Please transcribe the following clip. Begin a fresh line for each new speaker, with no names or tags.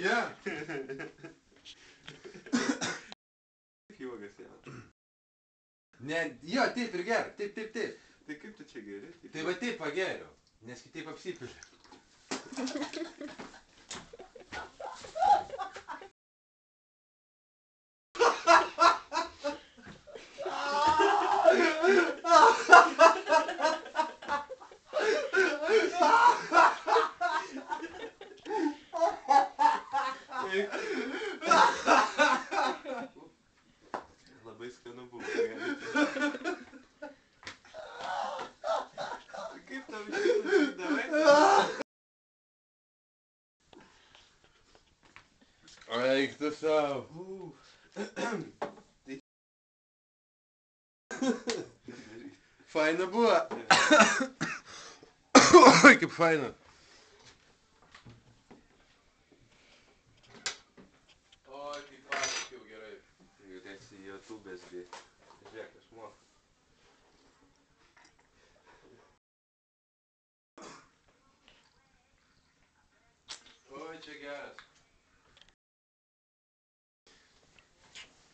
Jo.
Juogas jau.
Ne, jo, taip ir geriu. Taip.
Tai kaip tu čia geri?
Tai va taip pageriu, nes kitaip apsipiliu.
Labai skanu buvo. Kaip tau išėjus, davai?
Eik tu savo. Faina buvo. Oi, kaip faina. Oi, kaip pasakiau gerai.
Žiūrėsi į YouTube'ės, gi. Žiūrėk, aš moku.
Oi, čia geras.